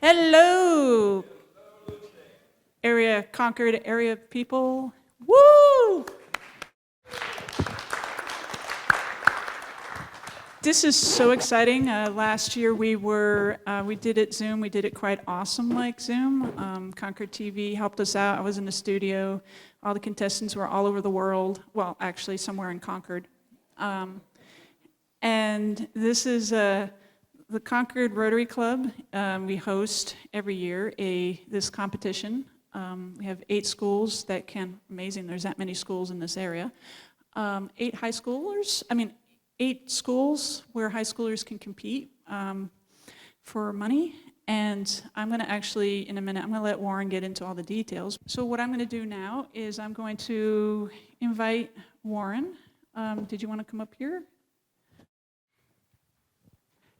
Hello, Concord area people. Woo! This is so exciting. Last year we did it Zoom. We did it quite awesome like Zoom. Concord TV helped us out. I was in the studio. All the contestants were all over the world. Well, actually somewhere in Concord. And this is the Concord Rotary Club. We host every year this competition. We have 8 schools that can, amazing, there's that many schools in this area. 8 schools where high schoolers can compete for money. And I'm going to actually, in a minute, I'm going to let Warren get into all the details. So what I'm going to do now is I'm going to invite Warren. Did you want to come up here?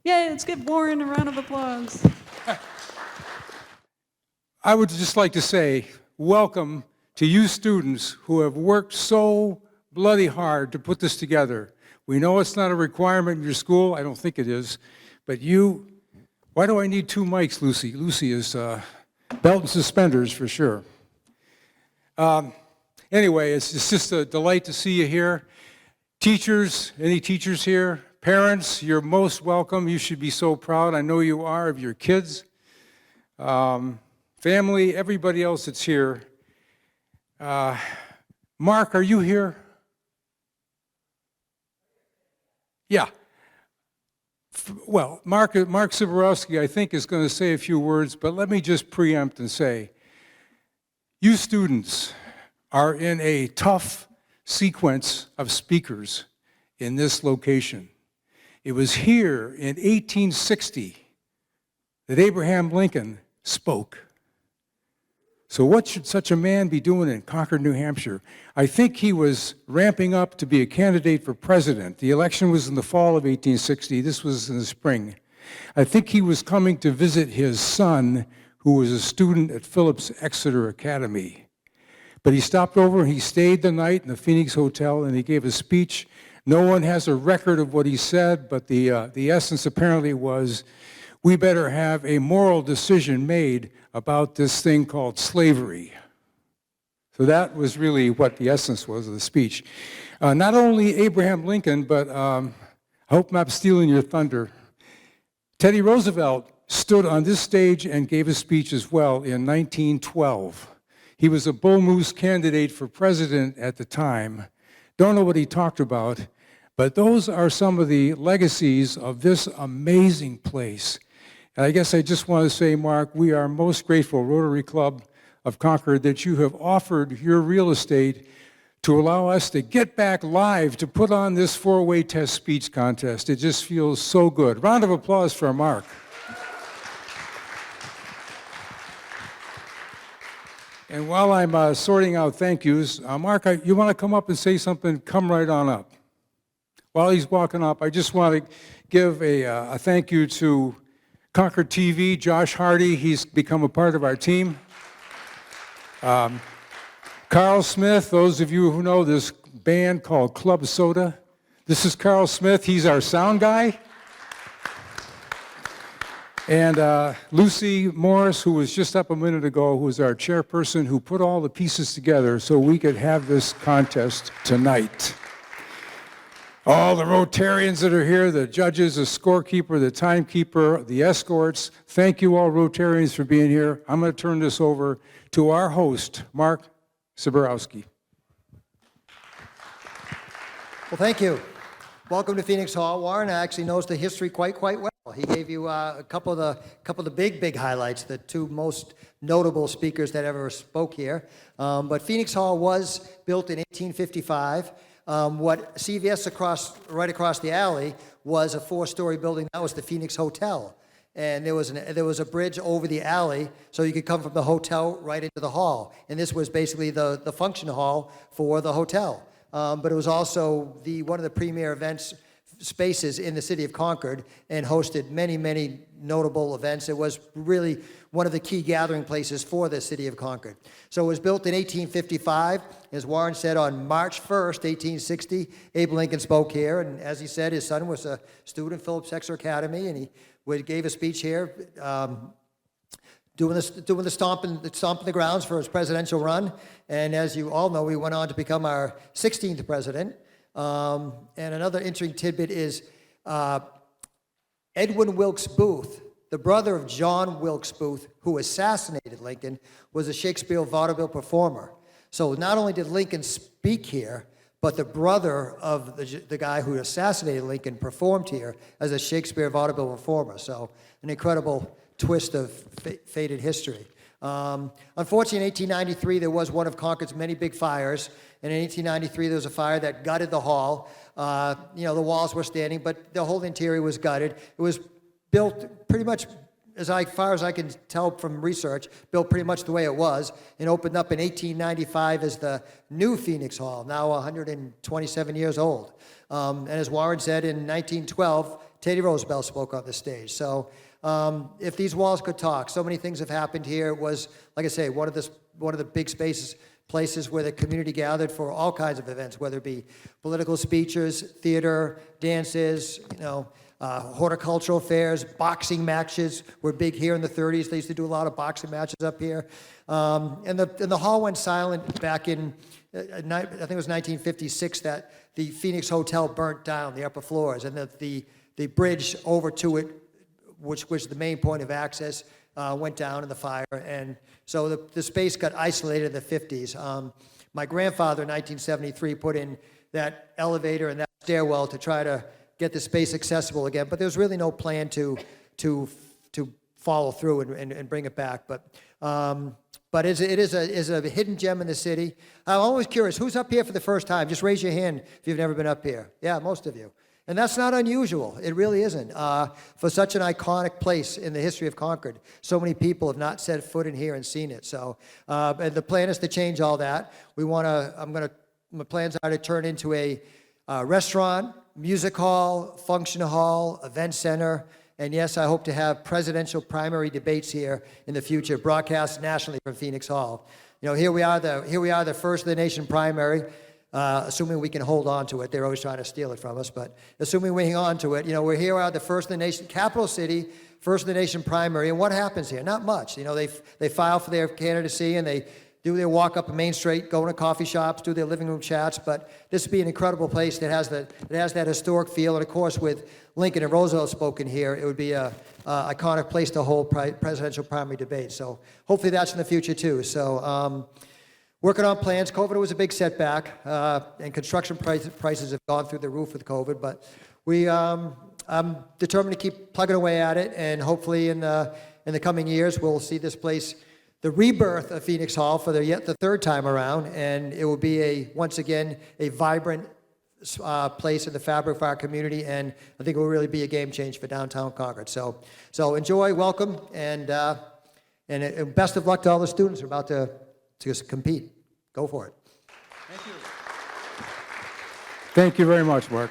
Yay, let's give Warren a round of applause. I would just like to say welcome to you students who have worked so bloody hard to put this together. We know it's not a requirement in your school. I don't think it is. But why do I need 2 mics, Lucy? Lucy is belt and suspenders for sure. Anyway, it's just a delight to see you here. Teachers, any teachers here? Parents, you're most welcome. You should be so proud. I know you are of your kids. Family, everybody else that's here. Mark, are you here? Yeah. Well, Mark Siborowski, I think, is going to say a few words, but let me just preempt and say, you students are in a tough sequence of speakers in this location. It was here in 1860 that Abraham Lincoln spoke. So what should such a man be doing in Concord, New Hampshire? I think he was ramping up to be a candidate for president. The election was in the fall of 1860. This was in the spring. I think he was coming to visit his son, who was a student at Phillips Exeter Academy. But he stopped over and he stayed the night in the Phoenix Hotel and he gave a speech. No one has a record of what he said, but the essence apparently was, we better have a moral decision made about this thing called slavery. So that was really what the essence was of the speech. Not only Abraham Lincoln, but I hope I'm not stealing your thunder. Teddy Roosevelt stood on this stage and gave a speech as well in 1912. He was a Bull Moose candidate for president at the time. Don't know what he talked about, but those are some of the legacies of this amazing place. And I guess I just want to say, Mark, we are most grateful, Rotary Club of Concord, that you have offered your real estate to allow us to get back live to put on this 4-way test speech contest. It just feels so good. Round of applause for Mark. And while I'm sorting out thank yous, Mark, you want to come up and say something? Come right on up. While he's walking up, I just want to give a thank you to Concord TV, Josh Hardy. He's become a part of our team. Carl Smith, those of you who know this band called Club Soda, this is Carl Smith. He's our sound guy. And Lucy Morris, who was just up a minute ago, who was our chairperson, who put all the pieces together so we could have this contest tonight. All the Rotarians that are here, the judges, the scorekeeper, the timekeeper, the escorts, thank you all Rotarians for being here. I'm going to turn this over to our host, Mark Siborowski. Well, thank you. Welcome to Phoenix Hall. Warren actually knows the history quite well. He gave you a couple of the big highlights, the 2 most notable speakers that ever spoke here. But Phoenix Hall was built in 1855. What CVS right across the alley was a 4-story building. That was the Phoenix Hotel. And there was a bridge over the alley, so you could come from the hotel right into the hall. And this was basically the function hall for the hotel. But it was also one of the premier events spaces in the city of Concord and hosted many notable events. It was really one of the key gathering places for the city of Concord. So it was built in 1855. As Warren said, on March 1st, 1860, Abe Lincoln spoke here. And as he said, his son was a student at Phillips Exeter Academy, and he gave a speech here. doing the stomping the grounds for his presidential run. And as you all know, he went on to become our 16th president. And another interesting tidbit is Edwin Wilkes Booth, the brother of John Wilkes Booth, who assassinated Lincoln, was a Shakespeare vaudeville performer. So not only did Lincoln speak here, but the brother of the guy who assassinated Lincoln performed here as a Shakespeare vaudeville performer. So an incredible twist of fated history. Unfortunately, in 1893, there was one of Concord's many big fires. And in 1893, there was a fire that gutted the hall. The walls were standing, but the whole interior was gutted. It was built pretty much, as far as I can tell from research, built pretty much the way it was, and opened up in 1895 as the new Phoenix Hall, now 127 years old. And as Warren said, in 1912, Teddy Roosevelt spoke on the stage. So if these walls could talk, so many things have happened here. It was, like I say, one of the big places where the community gathered for all kinds of events, whether it be political speeches, theater, dances, horticultural fairs, boxing matches were big here in the 30s. They used to do a lot of boxing matches up here. And the hall went silent back in, I think it was 1956, that the Phoenix Hotel burnt down, the upper floors, and the bridge over to it, which was the main point of access, went down in the fire. And so the space got isolated in the 50s. My grandfather in 1973 put in that elevator and that stairwell to try to get the space accessible again, but there was really no plan to follow through and bring it back. But it is a hidden gem in the city. I'm always curious, who's up here for the first time? Just raise your hand if you've never been up here. Yeah, most of you. And that's not unusual. It really isn't. For such an iconic place in the history of Concord, so many people have not set foot in here and seen it. So, and the plan is to change all that. My plans are to turn into a restaurant, music hall, function hall, event center, and yes, I hope to have presidential primary debates here in the future, broadcast nationally from Phoenix Hall. Here we are the first of the nation primary. Assuming we can hold on to it. They're always trying to steal it from us, but assuming we hang on to it, we're here at the first in the nation, capital city, first in the nation primary, and what happens here? Not much. They file for their candidacy and they do their walk up Main Street, go into coffee shops, do their living room chats, but this would be an incredible place that has that historic feel, and of course with Lincoln and Roosevelt spoken here, it would be a iconic place to hold presidential primary debates. So hopefully that's in the future too. So. Working on plans. COVID was a big setback, and construction prices have gone through the roof with COVID. But I'm determined to keep plugging away at it, and hopefully in the coming years we'll see this place, the rebirth of Phoenix Hall for the third time around, and it will be once again a vibrant place in the fabric of our community, and I think it will really be a game change for downtown Concord. So enjoy, welcome, and best of luck to all the students who are about to compete. Go for it. Thank you. Thank you very much, Mark.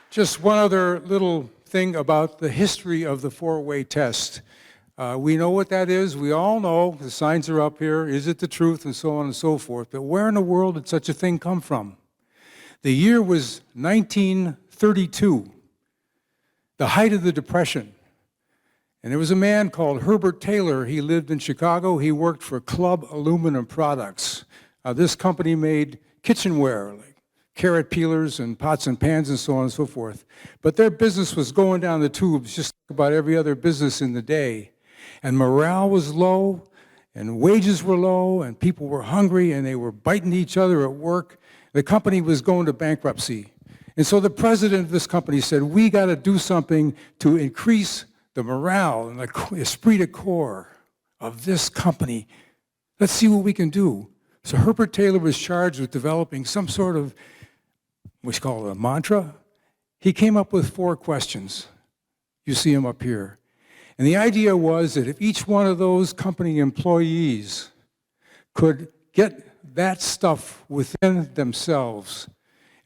Just one other little thing about the history of the four-way test. We know what that is. We all know. The signs are up here. Is it the truth? And so on and so forth. But where in the world did such a thing come from? The year was 1932, the height of the Depression. And there was a man called Herbert Taylor. He lived in Chicago. He worked for Club Aluminum Products. This company made kitchenware, like carrot peelers and pots and pans and so on and so forth. But their business was going down the tubes just like about every other business in the day. And morale was low, and wages were low, and people were hungry, and they were biting each other at work. The company was going to bankruptcy. And so the president of this company said, we got to do something to increase the morale and the esprit de corps of this company. Let's see what we can do. So Herbert Taylor was charged with developing some sort of, what's called a mantra. He came up with 4 questions. You see them up here. And the idea was that if each one of those company employees could get that stuff within themselves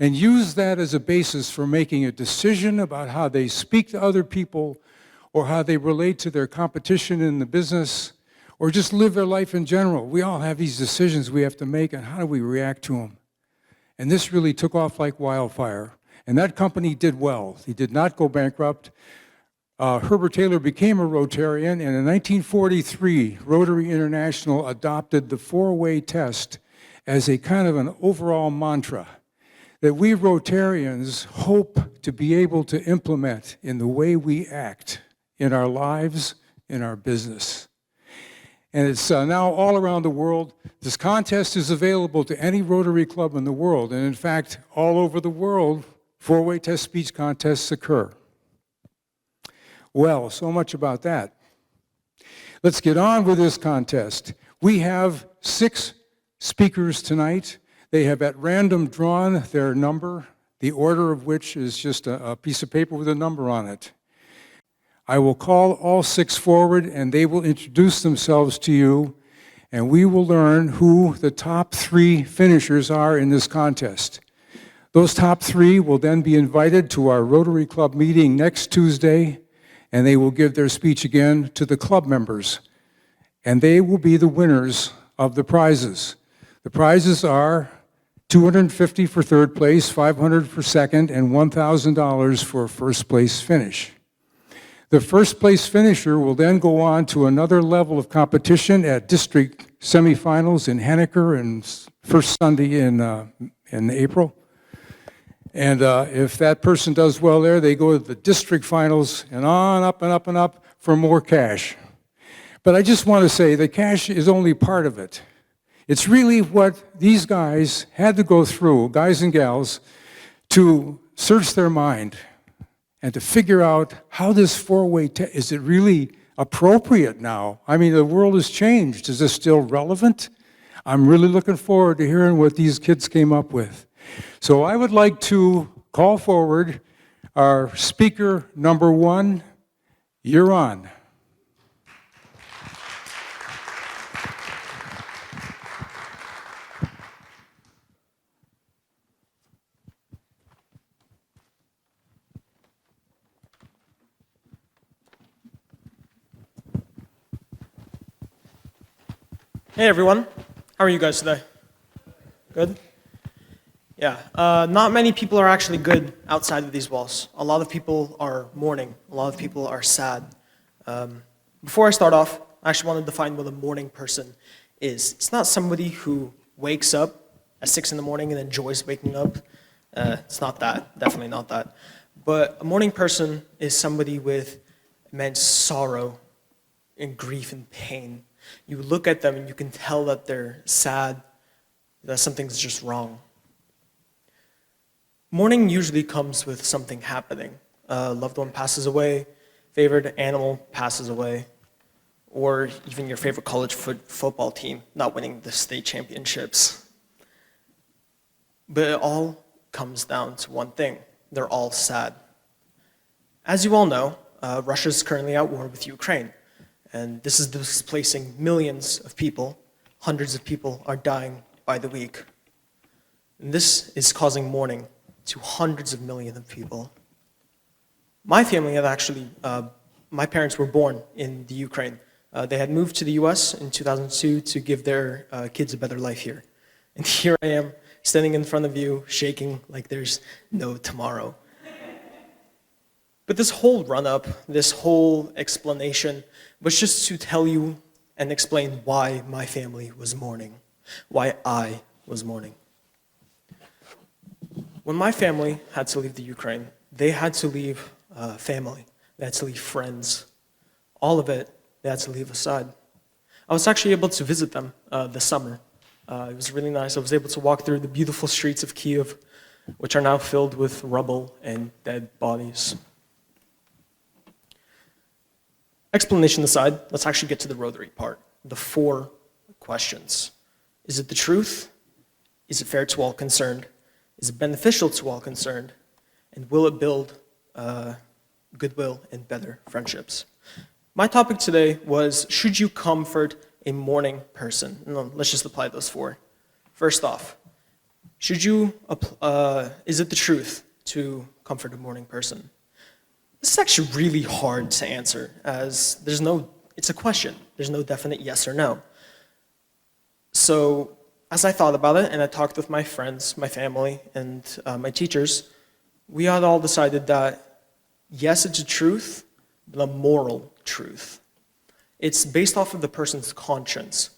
and use that as a basis for making a decision about how they speak to other people, or how they relate to their competition in the business, or just live their life in general. We all have these decisions we have to make, and how do we react to them? And this really took off like wildfire. And that company did well. He did not go bankrupt. Herbert Taylor became a Rotarian, and in 1943, Rotary International adopted the four-way test as a kind of an overall mantra that we Rotarians hope to be able to implement in the way we act in our lives, in our business. And it's now all around the world. This contest is available to any Rotary club in the world, and in fact, all over the world, four-way test speech contests occur. Well, so much about that. Let's get on with this contest. We have 6 speakers tonight. They have at random drawn their number, the order of which is just a piece of paper with a number on it. I will call all 6 forward, and they will introduce themselves to you, and we will learn who the top 3 finishers are in this contest. Those top 3 will then be invited to our Rotary Club meeting next Tuesday, and they will give their speech again to the club members. And they will be the winners of the prizes. The prizes are $250 for third place, $500 for second, and $1,000 for first place finish. The first place finisher will then go on to another level of competition at district semifinals in Henniker and first Sunday in April. And if that person does well there, they go to the district finals and on up and up and up for more cash. But I just want to say the cash is only part of it. It's really what these guys had to go through, guys and gals, to search their mind and to figure out how this four-way test, is it really appropriate now? I mean, the world has changed. Is this still relevant? I'm really looking forward to hearing what these kids came up with. So I would like to call forward our speaker number 1. You're on. Hey everyone, how are you guys today? Good? Yeah, not many people are actually good outside of these walls. A lot of people are mourning, a lot of people are sad. Before I start off, I actually want to define what a morning person is. It's not somebody who wakes up at 6 in the morning and enjoys waking up. It's not that, definitely not that. But a morning person is somebody with immense sorrow and grief and pain. You look at them and you can tell that they're sad, that something's just wrong. Mourning usually comes with something happening. A loved one passes away, favorite animal passes away, or even your favorite college football team not winning the state championships. But it all comes down to one thing. They're all sad. As you all know, Russia's currently at war with Ukraine. And this is displacing millions of people. Hundreds of people are dying by the week. And this is causing mourning to hundreds of millions of people. My family had actually, my parents were born in the Ukraine. They had moved to the US in 2002 to give their kids a better life here. And here I am, standing in front of you, shaking like there's no tomorrow. But this whole run-up, this whole explanation, was just to tell you and explain why my family was mourning, why I was mourning. When my family had to leave the Ukraine, they had to leave family, they had to leave friends, all of it, they had to leave aside. I was actually able to visit them this summer. It was really nice. I was able to walk through the beautiful streets of Kyiv, which are now filled with rubble and dead bodies. Explanation aside, let's actually get to the Rotary part. The 4 questions. Is it the truth? Is it fair to all concerned? Is it beneficial to all concerned? And will it build goodwill and better friendships? My topic today was, should you comfort a mourning person? No, let's just apply those 4. First off, is it the truth to comfort a mourning person? This is actually really hard to answer, as it's a question. There's no definite yes or no. So as I thought about it, and I talked with my friends, my family, and my teachers, we had all decided that yes, it's a truth, the moral truth. It's based off of the person's conscience.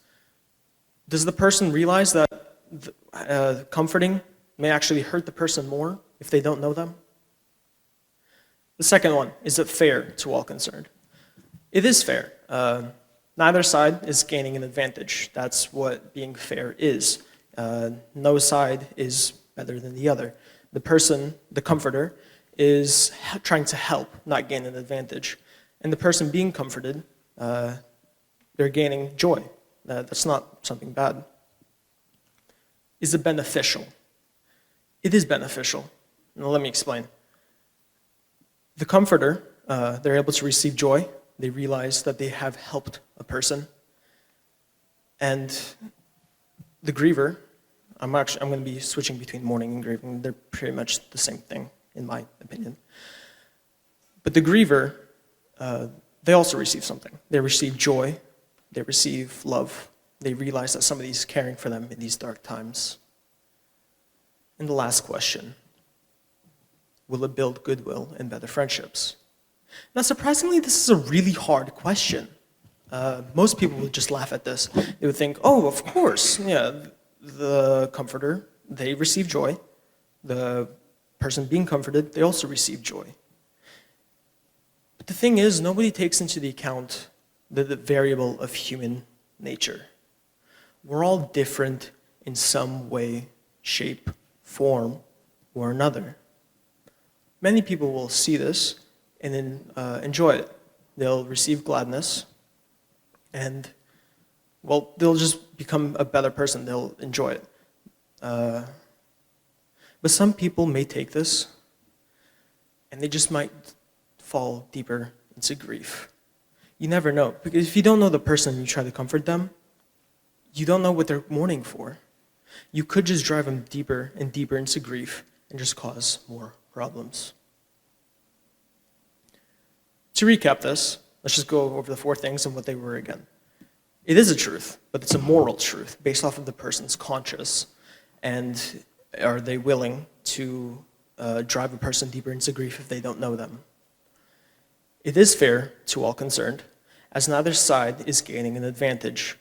Does the person realize that comforting may actually hurt the person more if they don't know them? The second one, is it fair to all concerned? It is fair. Neither side is gaining an advantage. That's what being fair is. No side is better than the other. The person, the comforter, is trying to help, not gain an advantage. And the person being comforted, they're gaining joy. That's not something bad. Is it beneficial? It is beneficial. Now let me explain. The comforter, they're able to receive joy. They realize that they have helped a person. And the griever, I'm going to be switching between mourning and grieving. They're pretty much the same thing, in my opinion. But the griever, they also receive something. They receive joy. They receive love. They realize that somebody's caring for them in these dark times. And the last question, will it build goodwill and better friendships? Now, surprisingly, this is a really hard question. Most people would just laugh at this. They would think, oh, of course, yeah, the comforter, they receive joy. The person being comforted, they also receive joy. But the thing is, nobody takes into the account the variable of human nature. We're all different in some way, shape, form, or another. Many people will see this and then enjoy it. They'll receive gladness, and, well, they'll just become a better person. They'll enjoy it. But some people may take this, and they just might fall deeper into grief. You never know, because if you don't know the person and you try to comfort them, you don't know what they're mourning for. You could just drive them deeper and deeper into grief and just cause more problems. To recap this, let's just go over the 4 things and what they were again. It is a truth, but it's a moral truth based off of the person's conscience. And are they willing to drive a person deeper into grief if they don't know them? It is fair to all concerned, as neither side is gaining an advantage.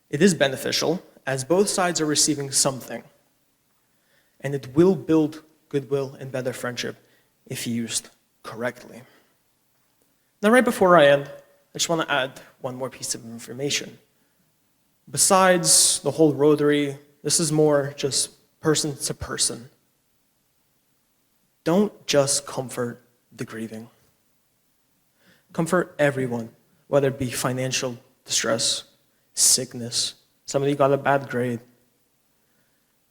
It is beneficial, as both sides are receiving something. And it will build goodwill and better friendship if used correctly. Now, right before I end, I just want to add one more piece of information. Besides the whole Rotary, this is more just person to person. Don't just comfort the grieving. Comfort everyone, whether it be financial distress, sickness, somebody got a bad grade.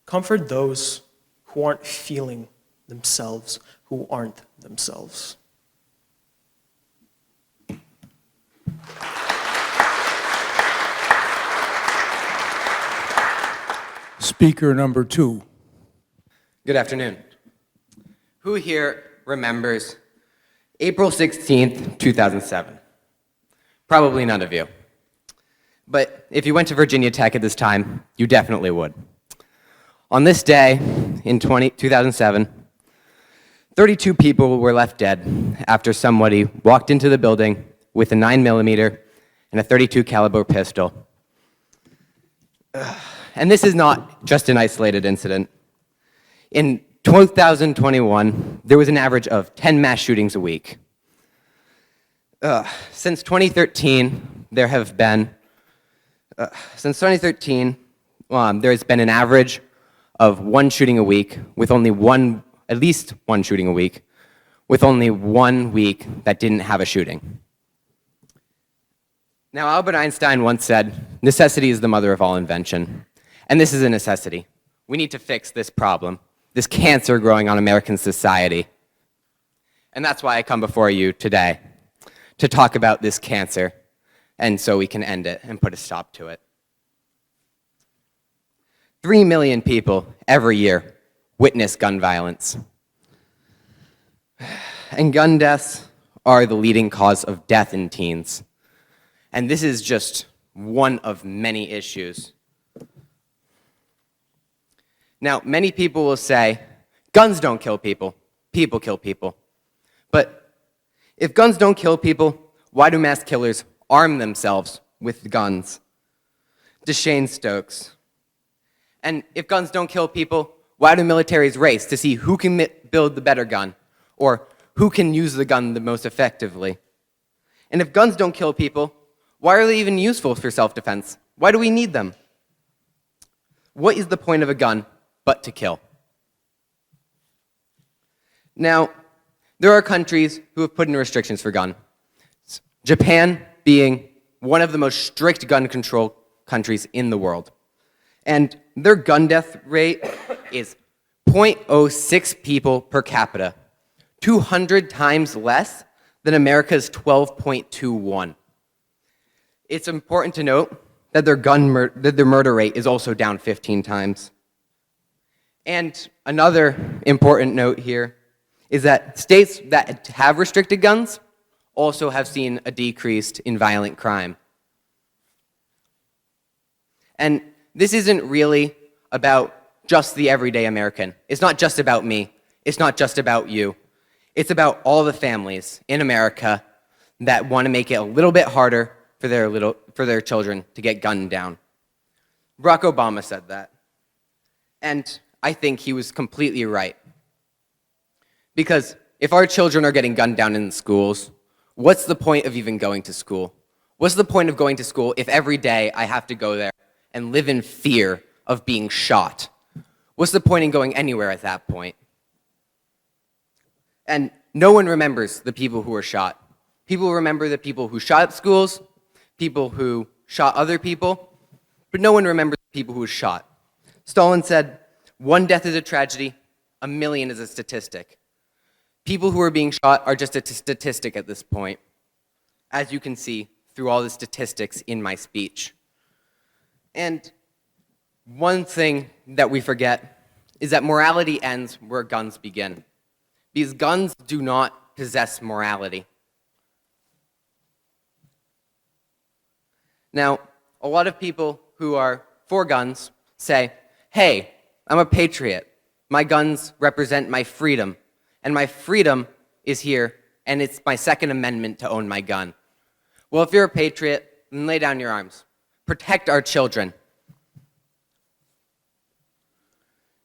Comfort those who aren't feeling themselves, who aren't themselves. Speaker number 2. Good afternoon. Who here remembers April 16th, 2007? Probably none of you. But if you went to Virginia Tech at this time, you definitely would. On this day in 2007, 32 people were left dead after somebody walked into the building with a 9mm and a .32 caliber pistol. And this is not just an isolated incident. In 2021, there was an average of 10 mass shootings a week. Since 2013, there has been an average of one shooting a week, with only at least one shooting a week, with only 1 week that didn't have a shooting. Now, Albert Einstein once said, "Necessity is the mother of all invention." And this is a necessity. We need to fix this problem, this cancer growing on American society. And that's why I come before you today, to talk about this cancer, and so we can end it and put a stop to it. 3 million people every year witness gun violence. And gun deaths are the leading cause of death in teens. And this is just one of many issues. Now, many people will say, guns don't kill people, people kill people. But If guns don't kill people, why do mass killers arm themselves with guns? DeShane Stokes. And if guns don't kill people, why do militaries race to see who can build the better gun, or who can use the gun the most effectively? And if guns don't kill people, why are they even useful for self-defense? Why do we need them? What is the point of a gun but to kill? Now, there are countries who have put in restrictions for guns. Japan being one of the most strict gun control countries in the world. And their gun death rate is 0.06 people per capita, 200 times less than America's 12.21. It's important to note that their murder rate is also down 15 times. And another important note here is that states that have restricted guns also have seen a decrease in violent crime. And this isn't really about just the everyday American. It's not just about me. It's not just about you. It's about all the families in America that want to make it a little bit harder for their children to get gunned down. Barack Obama said that. And I think he was completely right. Because if our children are getting gunned down in the schools, what's the point of even going to school? What's the point of going to school if every day I have to go there and live in fear of being shot? What's the point in going anywhere at that point? And no one remembers the people who were shot. People remember the people who shot at schools, people who shot other people, but no one remembers the people who were shot. Stalin said, "One death is a tragedy, a million is a statistic." People who are being shot are just a statistic at this point, as you can see through all the statistics in my speech. And one thing that we forget is that morality ends where guns begin. Because guns do not possess morality. Now, a lot of people who are for guns say, "Hey, I'm a patriot. My guns represent my freedom. And my freedom is here, and it's my Second Amendment to own my gun." Well, if you're a patriot, then lay down your arms. Protect our children.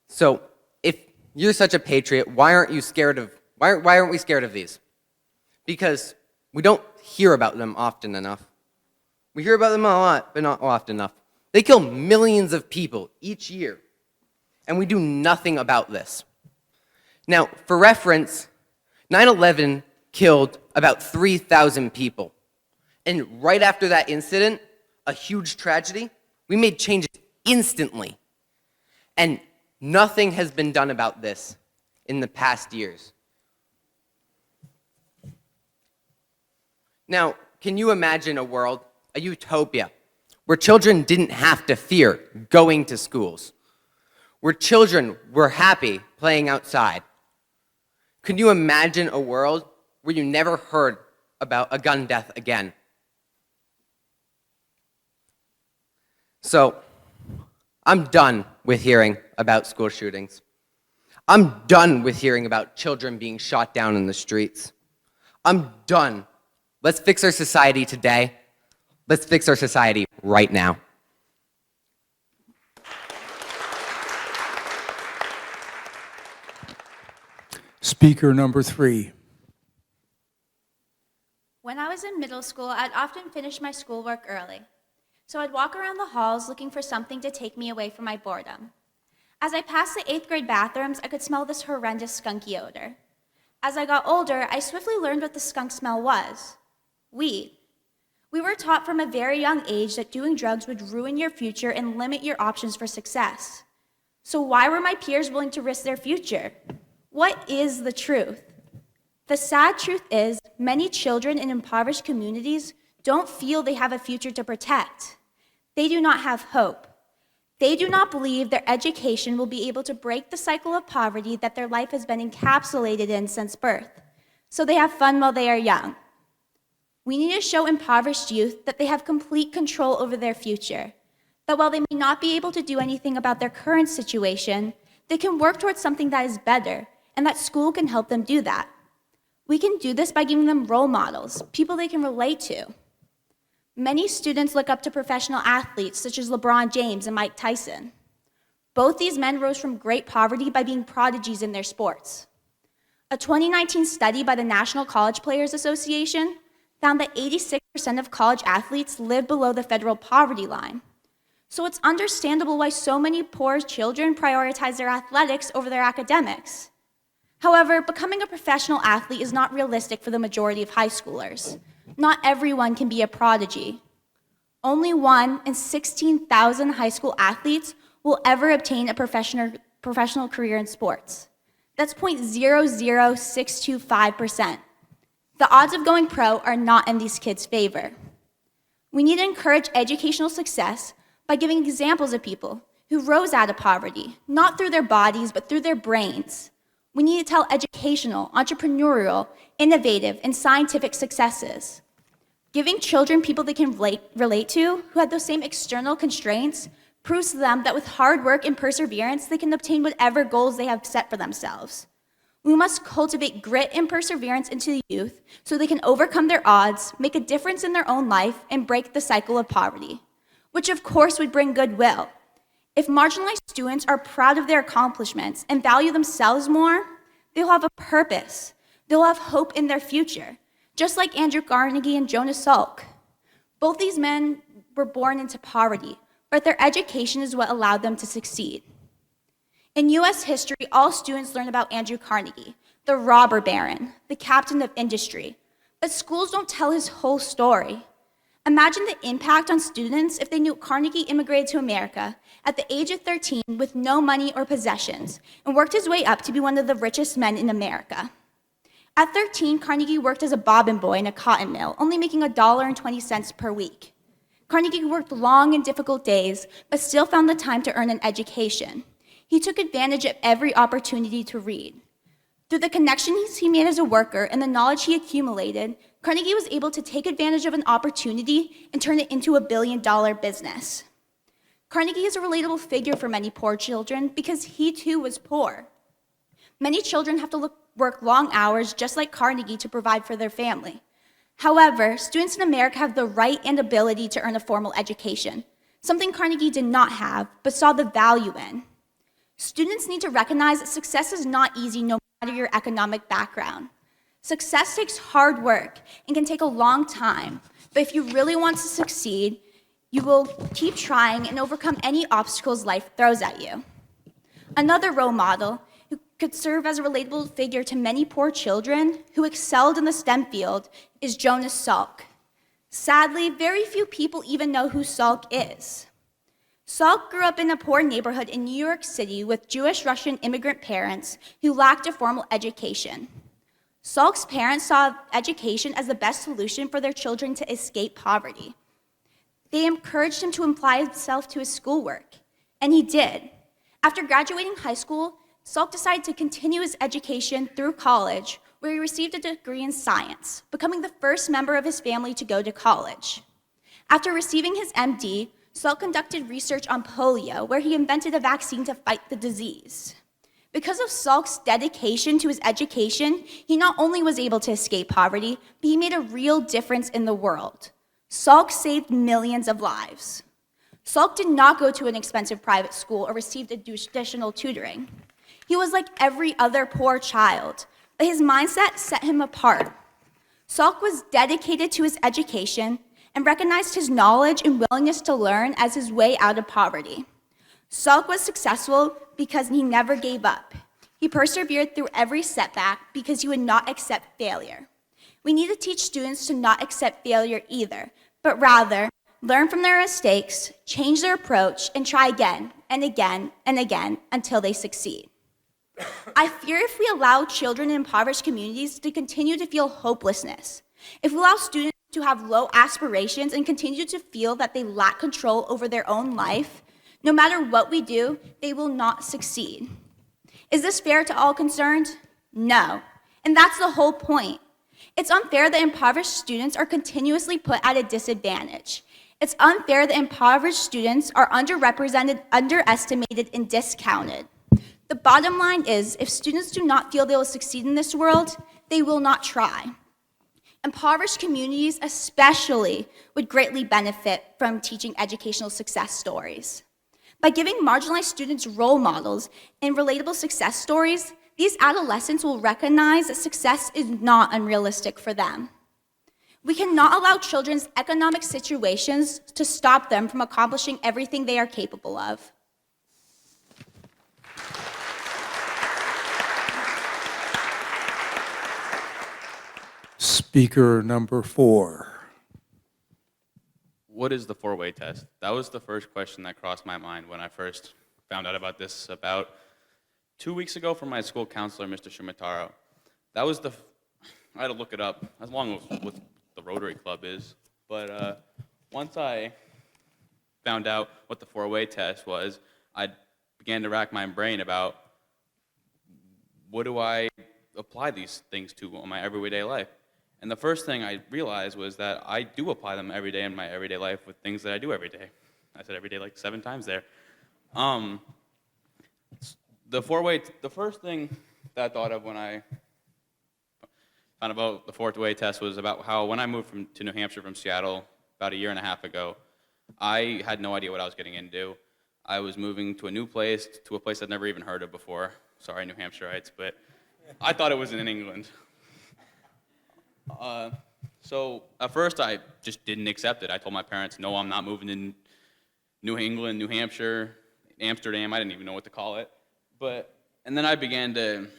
So, if you're such a patriot, why aren't we scared of these? Because we don't hear about them often enough. We hear about them a lot, but not often enough. They kill millions of people each year, and we do nothing about this. Now, for reference, 9/11 killed about 3,000 people. And right after that incident, a huge tragedy, we made changes instantly. And nothing has been done about this in the past years. Now, can you imagine a world, a utopia, where children didn't have to fear going to schools, where children were happy playing outside? Can you imagine a world where you never heard about a gun death again? So, I'm done with hearing about school shootings. I'm done with hearing about children being shot down in the streets. I'm done. Let's fix our society today. Let's fix our society right now. Speaker number 3. When I was in middle school, I'd often finish my schoolwork early. So I'd walk around the halls looking for something to take me away from my boredom. As I passed the 8th grade bathrooms, I could smell this horrendous skunky odor. As I got older, I swiftly learned what the skunk smell was: weed. We were taught from a very young age that doing drugs would ruin your future and limit your options for success. So why were my peers willing to risk their future? What is the truth? The sad truth is, many children in impoverished communities don't feel they have a future to protect. They do not have hope. They do not believe their education will be able to break the cycle of poverty that their life has been encapsulated in since birth. So they have fun while they are young. We need to show impoverished youth that they have complete control over their future, that while they may not be able to do anything about their current situation, they can work towards something that is better, and that school can help them do that. We can do this by giving them role models, people they can relate to. Many students look up to professional athletes such as LeBron James and Mike Tyson. Both these men rose from great poverty by being prodigies in their sports. A 2019 study by the National College Players Association found that 86% of college athletes live below the federal poverty line. So it's understandable why so many poor children prioritize their athletics over their academics. However, becoming a professional athlete is not realistic for the majority of high schoolers. Not everyone can be a prodigy. Only 1 in 16,000 high school athletes will ever obtain a professional career in sports. That's 0.00625%. The odds of going pro are not in these kids' favor. We need to encourage educational success by giving examples of people who rose out of poverty, not through their bodies, but through their brains. We need to tell educational, entrepreneurial, innovative, and scientific successes. Giving children people they can relate to, who had those same external constraints, proves to them that with hard work and perseverance, they can obtain whatever goals they have set for themselves. We must cultivate grit and perseverance into the youth so they can overcome their odds, make a difference in their own life, and break the cycle of poverty, which of course would bring goodwill. If marginalized students are proud of their accomplishments and value themselves more, they'll have a purpose. They'll have hope in their future, just like Andrew Carnegie and Jonas Salk. Both these men were born into poverty, but their education is what allowed them to succeed. In US history, all students learn about Andrew Carnegie, the robber baron, the captain of industry, but schools don't tell his whole story. Imagine the impact on students if they knew Carnegie immigrated to America at the age of 13 with no money or possessions and worked his way up to be one of the richest men in America. At 13, Carnegie worked as a bobbin boy in a cotton mill, only making $1.20 per week. Carnegie worked long and difficult days, but still found the time to earn an education. He took advantage of every opportunity to read. Through the connections he made as a worker and the knowledge he accumulated, Carnegie was able to take advantage of an opportunity and turn it into a billion-dollar business. Carnegie is a relatable figure for many poor children because he too was poor. Many children have to work long hours just like Carnegie to provide for their family. However, students in America have the right and ability to earn a formal education, something Carnegie did not have, but saw the value in. Students need to recognize that success is not easy no matter your economic background. Success takes hard work and can take a long time, but if you really want to succeed, you will keep trying and overcome any obstacles life throws at you. Another role model who could serve as a relatable figure to many poor children who excelled in the STEM field is Jonas Salk. Sadly, very few people even know who Salk is. Salk grew up in a poor neighborhood in New York City with Jewish-Russian immigrant parents who lacked a formal education. Salk's parents saw education as the best solution for their children to escape poverty. They encouraged him to apply himself to his schoolwork, and he did. After graduating high school, Salk decided to continue his education through college, where he received a degree in science, becoming the first member of his family to go to college. After receiving his MD, Salk conducted research on polio, where he invented a vaccine to fight the disease. Because of Salk's dedication to his education, he not only was able to escape poverty, but he made a real difference in the world. Salk saved millions of lives. Salk did not go to an expensive private school or received additional tutoring. He was like every other poor child, but his mindset set him apart. Salk was dedicated to his education and recognized his knowledge and willingness to learn as his way out of poverty. Salk was successful because he never gave up. He persevered through every setback because he would not accept failure. We need to teach students to not accept failure either, but rather learn from their mistakes, change their approach, and try again and again and again until they succeed. I fear if we allow children in impoverished communities to continue to feel hopelessness, if we allow students to have low aspirations and continue to feel that they lack control over their own life, no matter what we do, they will not succeed. Is this fair to all concerned? No. And that's the whole point. It's unfair that impoverished students are continuously put at a disadvantage. It's unfair that impoverished students are underrepresented, underestimated, and discounted. The bottom line is, if students do not feel they will succeed in this world, they will not try. Impoverished communities especially would greatly benefit from teaching educational success stories. By giving marginalized students role models and relatable success stories, these adolescents will recognize that success is not unrealistic for them. We cannot allow children's economic situations to stop them from accomplishing everything they are capable of. Speaker number 4. What is the four-way test? That was the first question that crossed my mind when I first found out about this about 2 weeks ago from my school counselor, Mr. Shimataro. That was I had to look it up, as long as what the Rotary Club is. But once I found out what the four-way test was, I began to rack my brain about what do I apply these things to in my everyday life. And the first thing I realized was that I do apply them every day in my everyday life with things that I do every day. I said every day like 7 times there. The first thing that I thought of when I found about the four-way test was about how when I moved to New Hampshire from Seattle about 1.5 years ago, I had no idea what I was getting into. I was moving to a new place, to a place I'd never even heard of before. Sorry, New Hampshireites, but I thought it was in England. So at first I just didn't accept it. I told my parents, no, I'm not moving to New England, New Hampshire, Amsterdam. I didn't even know what to call it. And then I began to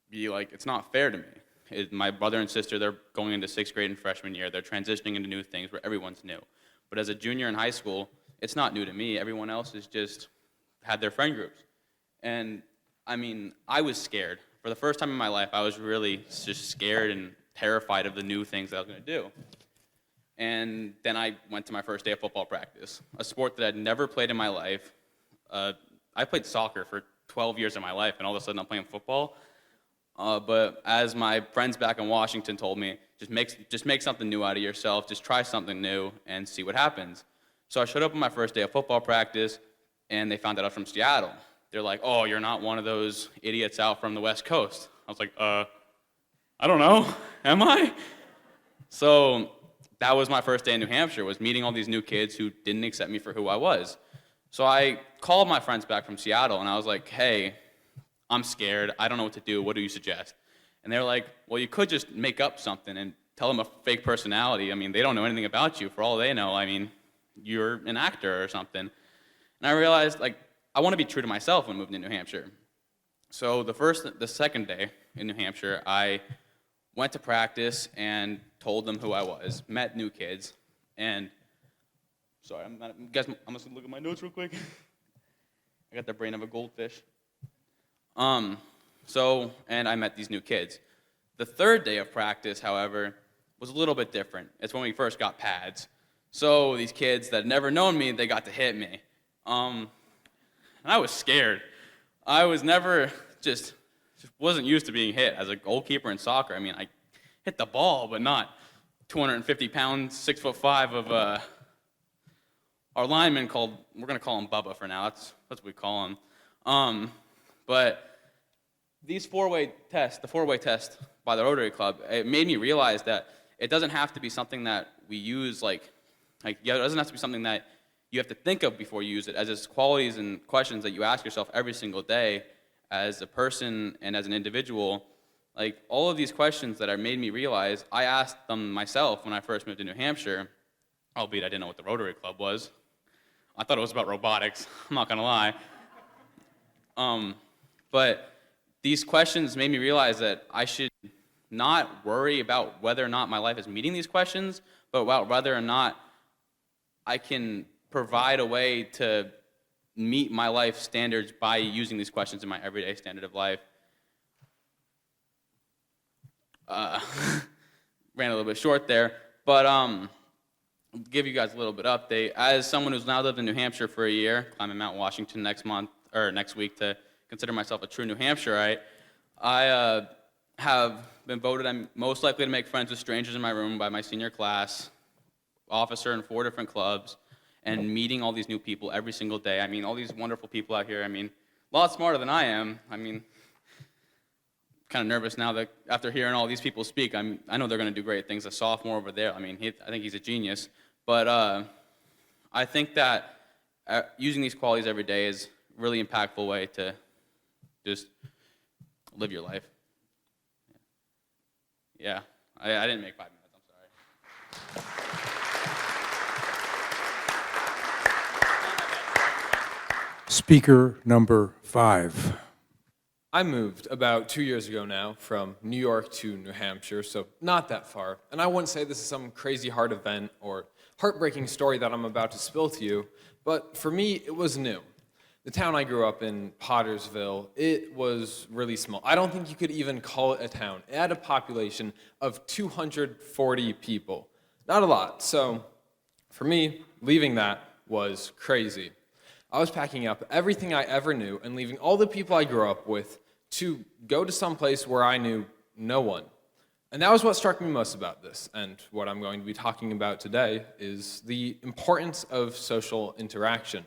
be like, it's not fair to me. My brother and sister, they're going into 6th grade and freshman year. They're transitioning into new things where everyone's new. But as a junior in high school, it's not new to me. Everyone else has just had their friend groups. And I mean, I was scared. For the first time in my life, I was really just scared and terrified of the new things that I was going to do. And then I went to my first day of football practice, a sport that I'd never played in my life. I played soccer for 12 years of my life, and all of a sudden I'm playing football. But as my friends back in Washington told me, just make something new out of yourself, just try something new and see what happens. So I showed up on my first day of football practice, and they found out I was from Seattle. They're like, oh, you're not one of those idiots out from the West Coast. I was like, I don't know, am I? So that was my first day in New Hampshire, was meeting all these new kids who didn't accept me for who I was. So I called my friends back from Seattle, and I was like, hey, I'm scared. I don't know what to do. What do you suggest? And they were like, well, you could just make up something and tell them a fake personality. I mean, they don't know anything about you. For all they know, I mean, you're an actor or something. And I realized, like, I want to be true to myself when moving to New Hampshire. So the second day in New Hampshire, I went to practice and told them who I was, met new kids, and sorry, I'm just gonna look at my notes real quick. I got the brain of a goldfish. And I met these new kids. The third day of practice, however, was a little bit different. It's when we first got pads. So these kids that had never known me, they got to hit me. And I was scared. I was never just wasn't used to being hit as a goalkeeper in soccer. I mean, I hit the ball, but not 250 pounds, 6'5" of our lineman we're going to call him Bubba for now. That's what we call him. But the four-way test by the Rotary Club, it made me realize that it doesn't have to be something that we use it doesn't have to be something that you have to think of before you use it, as it's qualities and questions that you ask yourself every single day as a person and as an individual. Like, all of these questions that made me realize, I asked them myself when I first moved to New Hampshire, albeit I didn't know what the Rotary Club was. I thought it was about robotics, I'm not going to lie. But these questions made me realize that I should not worry about whether or not my life is meeting these questions, but about whether or not I can provide a way to meet my life standards by using these questions in my everyday standard of life. Ran a little bit short there, but I'll give you guys a little bit update. As someone who's now lived in New Hampshire for 1 year, climbing Mount Washington next week to consider myself a true New Hampshireite, I have been voted I'm most likely to make friends with strangers in my room by my senior class, officer in 4 different clubs, and meeting all these new people every single day. I mean, all these wonderful people out here, I mean, a lot smarter than I am. I mean, kind of nervous now that after hearing all these people speak, I know they're going to do great things. A sophomore over there, I mean, I think he's a genius. But I think that using these qualities every day is a really impactful way to just live your life. Yeah, I didn't make 5 minutes, I'm sorry. Speaker number 5. I moved about 2 years ago now from New York to New Hampshire, so not that far. And I wouldn't say this is some crazy hard event or heartbreaking story that I'm about to spill to you, but for me, it was new. The town I grew up in, Pottersville, it was really small. I don't think you could even call it a town. It had a population of 240 people. Not a lot. So for me, leaving that was crazy. I was packing up everything I ever knew and leaving all the people I grew up with to go to some place where I knew no one. And that was what struck me most about this. And what I'm going to be talking about today is the importance of social interaction.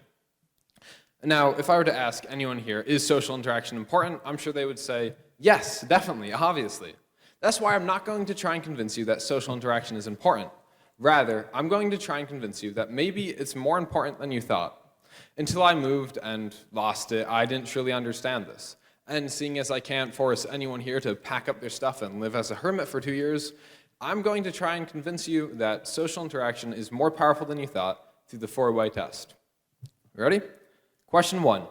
Now, if I were to ask anyone here, is social interaction important? I'm sure they would say, yes, definitely, obviously. That's why I'm not going to try and convince you that social interaction is important. Rather, I'm going to try and convince you that maybe it's more important than you thought. Until I moved and lost it, I didn't truly understand this. And seeing as I can't force anyone here to pack up their stuff and live as a hermit for 2 years, I'm going to try and convince you that social interaction is more powerful than you thought through the 4-way test. Ready? Question 1.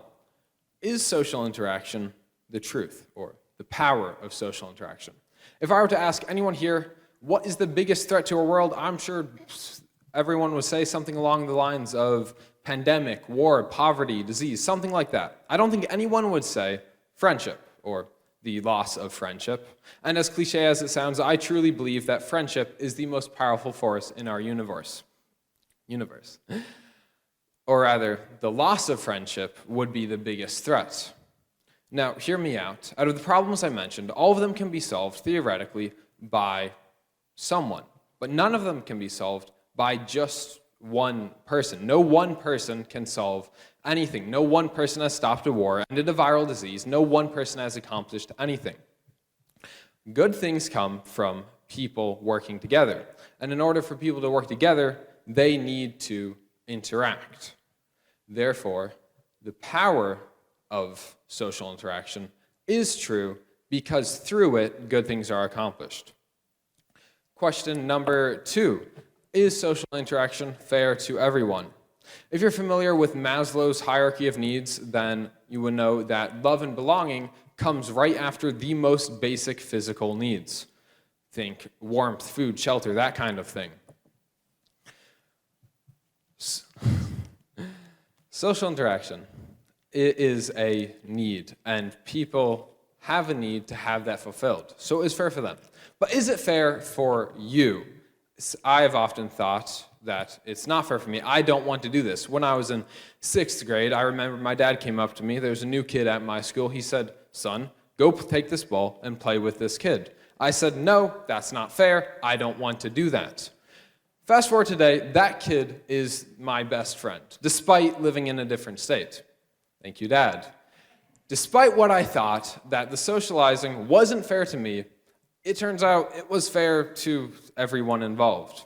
Is social interaction the truth, or the power of social interaction? If I were to ask anyone here, what is the biggest threat to our world, I'm sure everyone would say something along the lines of pandemic, war, poverty, disease, something like that. I don't think anyone would say friendship, or the loss of friendship. And as cliche as it sounds, I truly believe that friendship is the most powerful force in our universe. Or rather, the loss of friendship would be the biggest threat. Now, hear me out. Out of the problems I mentioned, all of them can be solved, theoretically, by someone. But none of them can be solved by just one person. No one person can solve anything. No one person has stopped a war, ended a viral disease. No one person has accomplished anything. Good things come from people working together. And in order for people to work together, they need to interact. Therefore, the power of social interaction is true because through it, good things are accomplished. Question number 2. Is social interaction fair to everyone? If you're familiar with Maslow's hierarchy of needs, then you would know that love and belonging comes right after the most basic physical needs. Think warmth, food, shelter, that kind of thing. Social interaction, it is a need, and people have a need to have that fulfilled. So it's fair for them. But is it fair for you? I have often thought that it's not fair for me. I don't want to do this. When I was in 6th grade, I remember my dad came up to me. There's a new kid at my school. He said, "Son, go take this ball and play with this kid." I said, "No, that's not fair. I don't want to do that." Fast forward today, that kid is my best friend, despite living in a different state. Thank you, Dad. Despite what I thought, that the socializing wasn't fair to me, it turns out it was fair to everyone involved.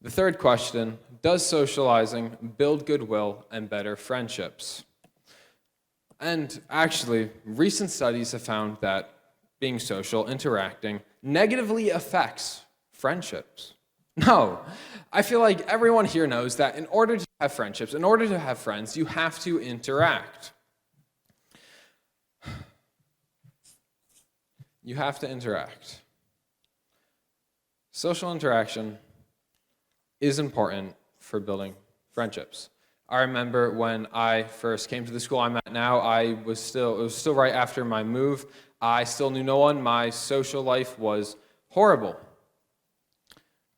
The third question, does socializing build goodwill and better friendships? And actually, recent studies have found that being social, interacting, negatively affects friendships. No, I feel like everyone here knows that in order to have friendships, in order to have friends, you have to interact. You have to interact. Social interaction is important for building friendships. I remember when I first came to the school I'm at now, it was still right after my move. I still knew no one. My social life was horrible.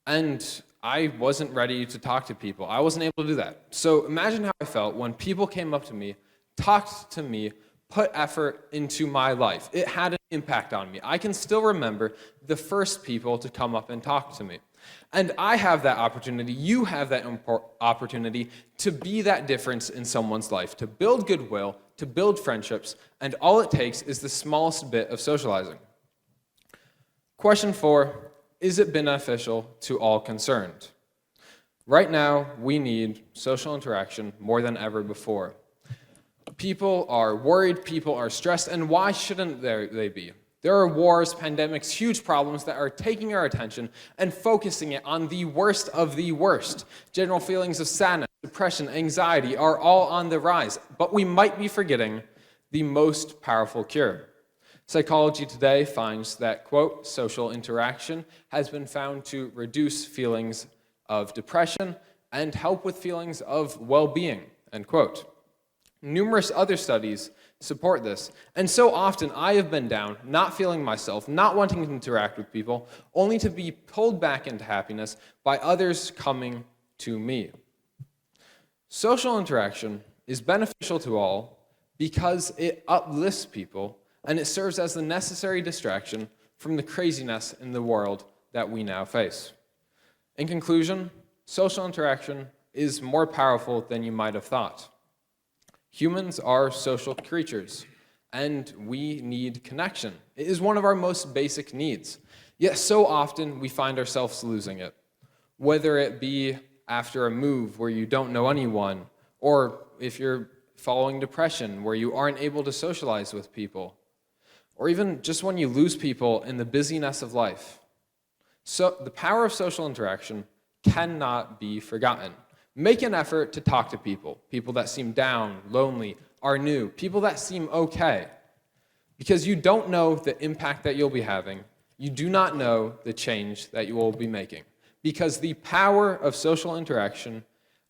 And I wasn't ready to talk to people. I wasn't able to do that. So imagine how I felt when people came up to me, talked to me, put effort into my life. It had an impact on me. I can still remember the first people to come up and talk to me. And I have that opportunity, you have that opportunity to be that difference in someone's life, to build goodwill, to build friendships, and all it takes is the smallest bit of socializing. Question 4, is it beneficial to all concerned? Right now, we need social interaction more than ever before. People are worried, people are stressed, and why shouldn't they be? There are wars, pandemics, huge problems that are taking our attention and focusing it on the worst of the worst. General feelings of sadness, depression, anxiety are all on the rise, but we might be forgetting the most powerful cure. Psychology Today finds that, quote, social interaction has been found to reduce feelings of depression and help with feelings of well-being, end quote. Numerous other studies support this, and so often I have been down, not feeling myself, not wanting to interact with people, only to be pulled back into happiness by others coming to me. Social interaction is beneficial to all because it uplifts people and it serves as the necessary distraction from the craziness in the world that we now face. In conclusion, social interaction is more powerful than you might have thought. Humans are social creatures, and we need connection. It is one of our most basic needs. Yet so often we find ourselves losing it. Whether it be after a move where you don't know anyone, or if you're following depression where you aren't able to socialize with people, or even just when you lose people in the busyness of life. So the power of social interaction cannot be forgotten. Make an effort to talk to people that seem down, lonely, are new, people that seem okay. Because you don't know the impact that you'll be having. You do not know the change that you will be making. Because the power of social interaction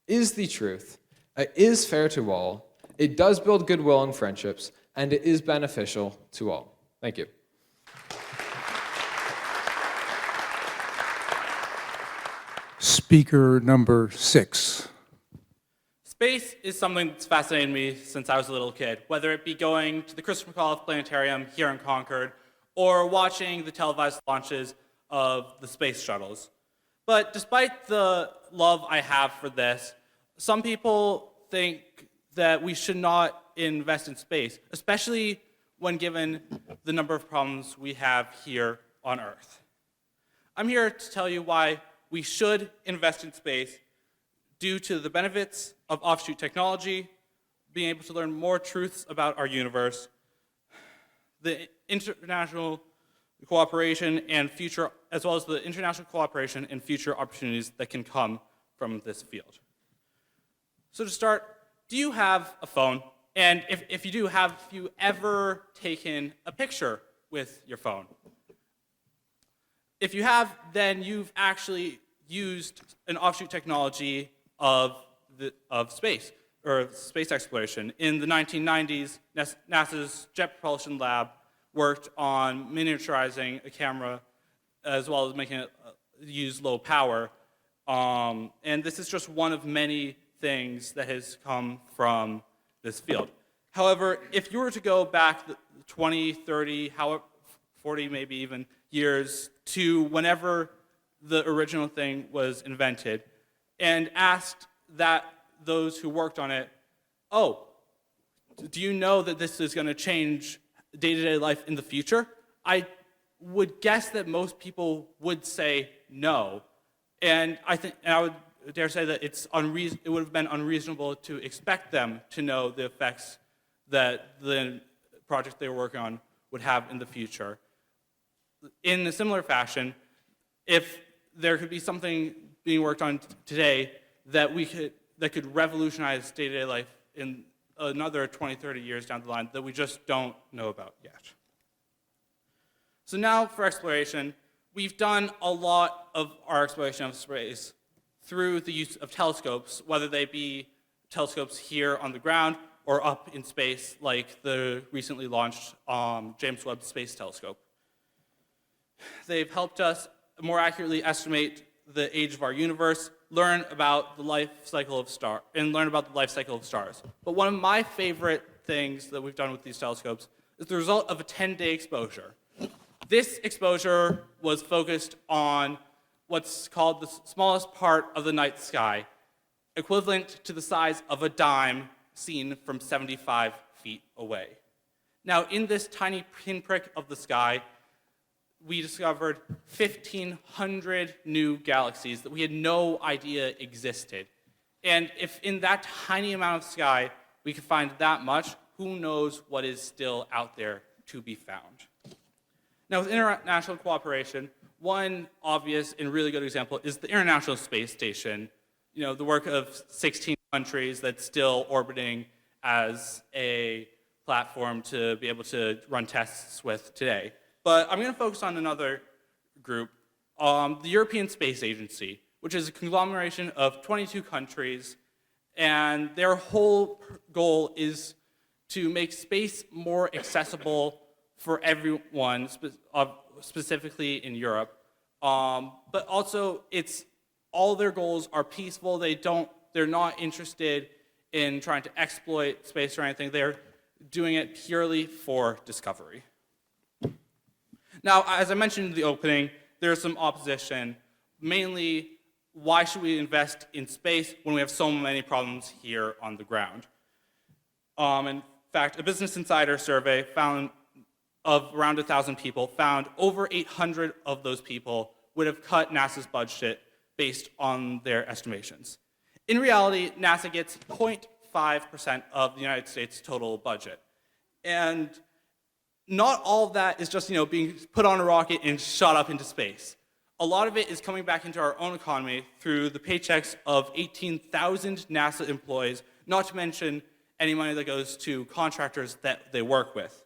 is the truth, it is fair to all, it does build goodwill and friendships, and it is beneficial to all. Thank you. Speaker number 6. Space is something that's fascinated me since I was a little kid, whether it be going to the Christopher Columbus Planetarium here in Concord or watching the televised launches of the space shuttles. But despite the love I have for this, some people think that we should not invest in space, especially when given the number of problems we have here on Earth. I'm here to tell you why we should invest in space due to the benefits of offshoot technology, being able to learn more truths about our universe, the international cooperation and future, as well as the international cooperation and future opportunities that can come from this field. So to start, do you have a phone? And if you do, have you ever taken a picture with your phone? If you have, then you've actually used an offshoot technology of space, or space exploration. In the 1990s, NASA's Jet Propulsion Lab worked on miniaturizing a camera as well as making it use low power. And this is just one of many things that has come from this field. However, if you were to go back 20, 30, 40 maybe even years to whenever the original thing was invented and asked those who worked on it, oh, do you know that this is going to change day-to-day life in the future? I would guess that most people would say no. And I would dare say that it would have been unreasonable to expect them to know the effects that the project they were working on would have in the future. In a similar fashion, if there could be something being worked on today that could revolutionize day-to-day life in another 20, 30 years down the line that we just don't know about yet. So now for exploration, we've done a lot of our exploration of space through the use of telescopes, whether they be telescopes here on the ground or up in space, like the recently launched James Webb Space Telescope. They've helped us more accurately estimate the age of our universe, learn about the life cycle of stars. But one of my favorite things that we've done with these telescopes is the result of a 10-day exposure. This exposure was focused on what's called the smallest part of the night sky, equivalent to the size of a dime seen from 75 feet away. Now, in this tiny pinprick of the sky, we discovered 1,500 new galaxies that we had no idea existed. And if in that tiny amount of sky we could find that much, who knows what is still out there to be found. Now, with international cooperation, one obvious and really good example is the International Space Station. You know, the work of 16 countries that's still orbiting as a platform to be able to run tests with today. But I'm going to focus on another group, the European Space Agency, which is a conglomeration of 22 countries, and their whole goal is to make space more accessible for everyone, specifically in Europe. But also, all their goals are peaceful. They're not interested in trying to exploit space or anything. They're doing it purely for discovery. Now, as I mentioned in the opening, there's some opposition. Mainly, why should we invest in space when we have so many problems here on the ground? In fact, a Business Insider survey found of around 1,000 people found over 800 of those people would have cut NASA's budget based on their estimations. In reality, NASA gets 0.5% of the United States' total budget. And not all of that is just, being put on a rocket and shot up into space. A lot of it is coming back into our own economy through the paychecks of 18,000 NASA employees, not to mention any money that goes to contractors that they work with.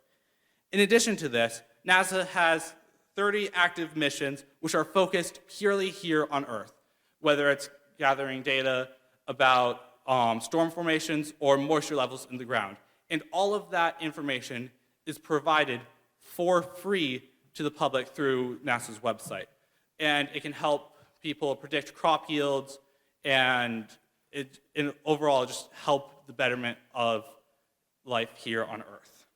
In addition to this, NASA has 30 active missions which are focused purely here on Earth, whether it's gathering data about storm formations or moisture levels in the ground. And all of that information is provided for free to the public through NASA's website. And it can help people predict crop yields and overall just help the betterment of life here on Earth.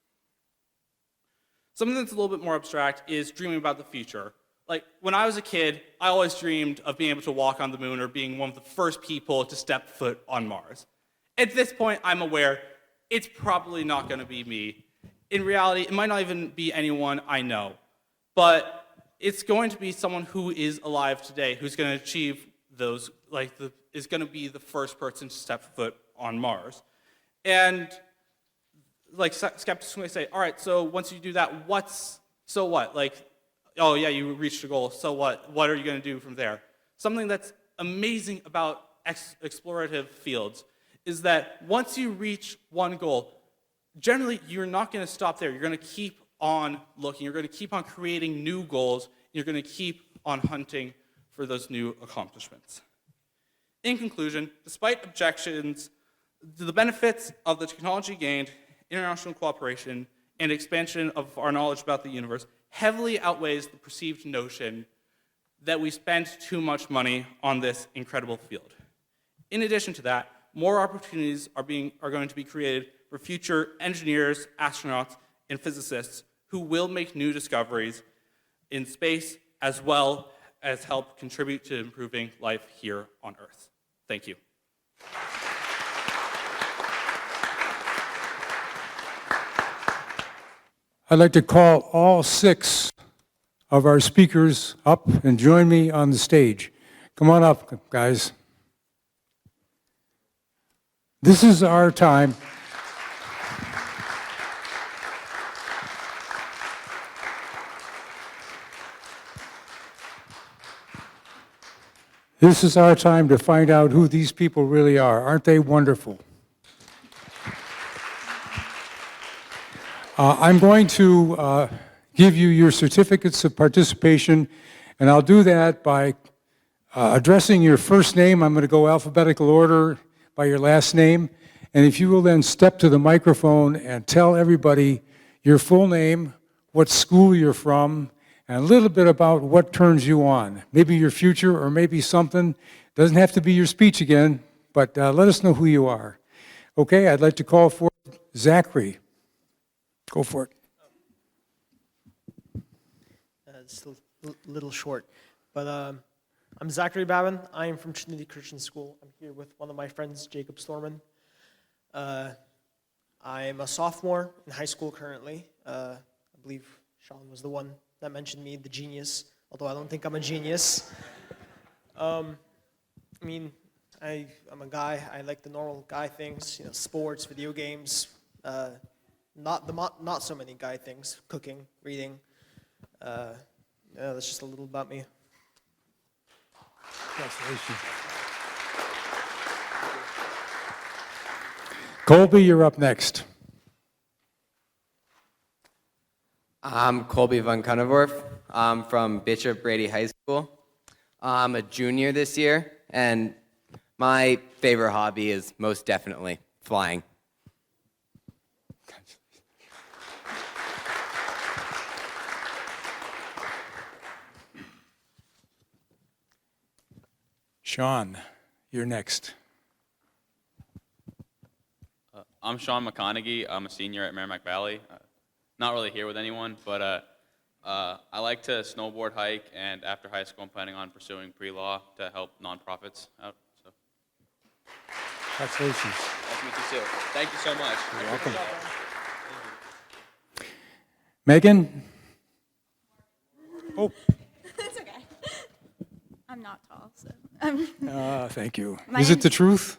Something that's a little bit more abstract is dreaming about the future. Like, when I was a kid, I always dreamed of being able to walk on the moon or being one of the first people to step foot on Mars. At this point, I'm aware it's probably not going to be me. In reality, it might not even be anyone I know. But it's going to be someone who is alive today who's going to achieve those, is going to be the first person to step foot on Mars. And skeptics may say, all right, so once you do that, so what? Oh yeah, you reached a goal, so what? What are you going to do from there? Something that's amazing about explorative fields is that once you reach one goal, generally you're not going to stop there. You're going to keep on looking. You're going to keep on creating new goals. You're going to keep on hunting for those new accomplishments. In conclusion, despite objections, the benefits of the technology gained, international cooperation, and expansion of our knowledge about the universe heavily outweighs the perceived notion that we spend too much money on this incredible field. In addition to that, more opportunities are going to be created for future engineers, astronauts, and physicists who will make new discoveries in space as well as help contribute to improving life here on Earth. Thank you. I'd like to call all 6 of our speakers up and join me on the stage. Come on up, guys. This is our time. This is our time to find out who these people really are. Aren't they wonderful? I'm going to give you your certificates of participation, and I'll do that by addressing your first name. I'm going to go alphabetical order by your last name, and if you will then step to the microphone and tell everybody your full name, what school you're from, and a little bit about what turns you on. Maybe your future or maybe something. Doesn't have to be your speech again, but let us know who you are. Okay, I'd like to call for Zachary. Go for it. It's a little short, but I'm Zachary Babin. I am from Trinity Christian School. I'm here with one of my friends, Jacob Storman. I'm a sophomore in high school currently. I believe Sean was the one that mentioned me, the genius, although I don't think I'm a genius. I'm a guy. I like the normal guy things, sports, video games. Not so many guy things. Cooking, reading. That's just a little about me. Congratulations. Colby, you're up next. I'm Colby Van Cunnevorf. I'm from Bishop Brady High School. I'm a junior this year, and my favorite hobby is most definitely flying. Sean, you're next. I'm Sean McConaughey. I'm a senior at Merrimack Valley. Not really here with anyone, but I like to snowboard, hike, and after high school, I'm planning on pursuing pre-law to help nonprofits out. So. Congratulations. Nice to meet you too. Thank you so much. You're welcome. Megan? Oh, It's okay. I'm not tall, so. thank you. My Is it name's- the truth?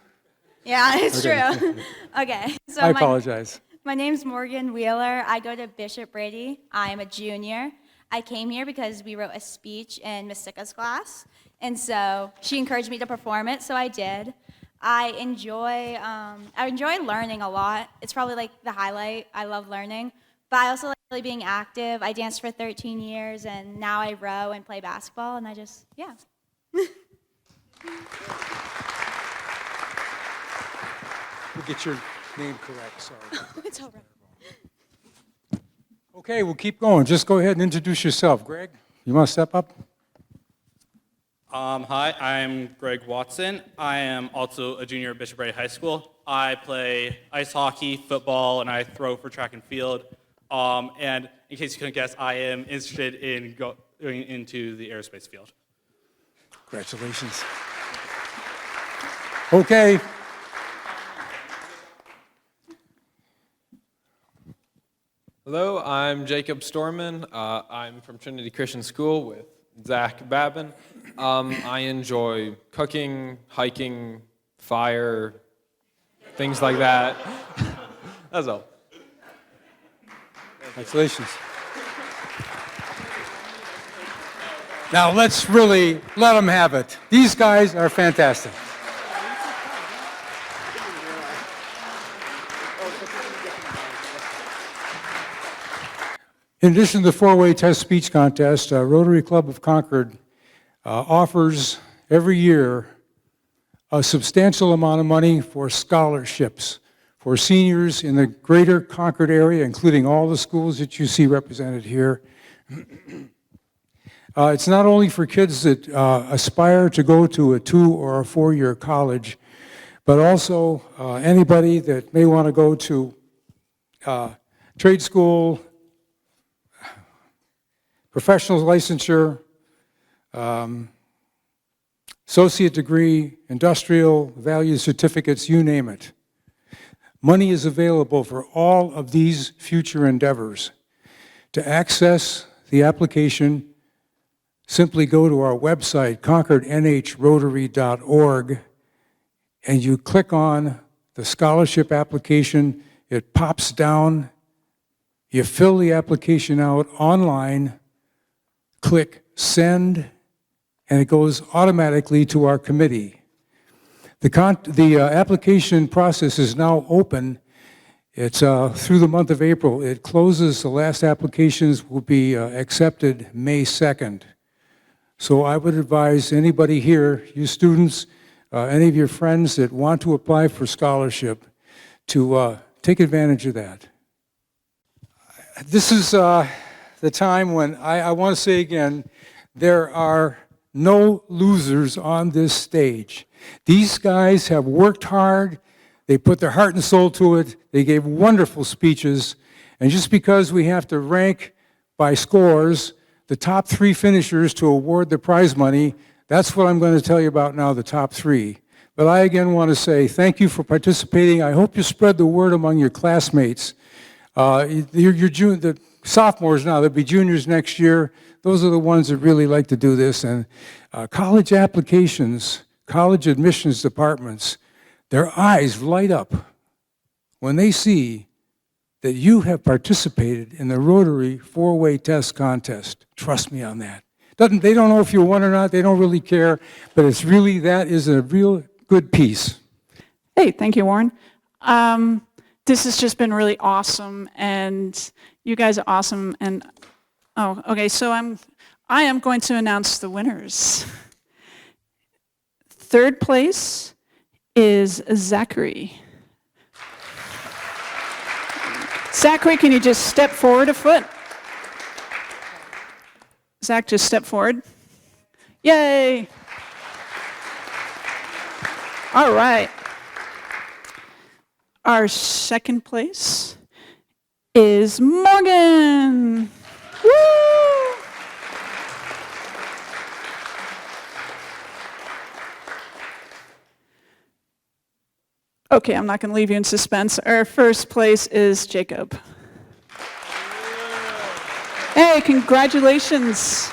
Yeah, it's Okay. true. Okay, so I apologize. My name's Morgan Wheeler. I go to Bishop Brady. I'm a junior. I came here because we wrote a speech in Miss Sika's class, and so she encouraged me to perform it, so I did. I enjoy learning a lot. It's probably like the highlight. I love learning, but I also like really being active. I danced for 13 years, and now I row and play basketball, and yeah. We'll get your name correct, sorry. It's all right. Okay, we'll keep going. Just go ahead and introduce yourself. Greg, you want to step up? Hi, I'm Greg Watson. I am also a junior at Bishop Brady High School. I play ice hockey, football, and I throw for track and field. And in case you couldn't guess, I am interested in going into the aerospace field. Congratulations. Okay. Hello, I'm Jacob Storman. I'm from Trinity Christian School with Zach Babin. I enjoy cooking, hiking, fire, things like that. That's all. Congratulations. Now let's really let them have it. These guys are fantastic. In addition to the four-way test speech contest, Rotary Club of Concord offers every year a substantial amount of money for scholarships for seniors in the greater Concord area, including all the schools that you see represented here. It's not only for kids that aspire to go to a 2- or a 4-year college, but also anybody that may want to go to trade school, professional licensure, associate degree, industrial value certificates, you name it. Money is available for all of these future endeavors. To access the application, simply go to our website, concordnhrotary.org, and you click on the scholarship application. It pops down. You fill the application out online, click send, and it goes automatically to our committee. The application process is now open. It's through the month of April. It closes, the last applications will be accepted May 2nd. So I would advise anybody here, you students, any of your friends that want to apply for scholarship, to take advantage of that. This is the time when I want to say again, there are no losers on this stage. These guys have worked hard. They put their heart and soul to it. They gave wonderful speeches. And just because we have to rank by scores, the top 3 finishers to award the prize money, that's what I'm going to tell you about now, the top 3. But I again want to say thank you for participating. I hope you spread the word among your classmates. The sophomores now, they'll be juniors next year. Those are the ones that really like to do this. And college applications, college admissions departments, their eyes light up when they see that you have participated in the Rotary four-way test contest. Trust me on that. They don't know if you won or not, they don't really care, but that is a real good piece. Hey, thank you, Warren. This has just been really awesome, and you guys are awesome. And oh, okay, so I am going to announce the winners. Third place is Zachary. Zachary, can you just step forward a foot? Zach, just step forward. Yay! All right. Our second place is Morgan. Woo! Okay, I'm not going to leave you in suspense. Our first place is Jacob. Hey, congratulations.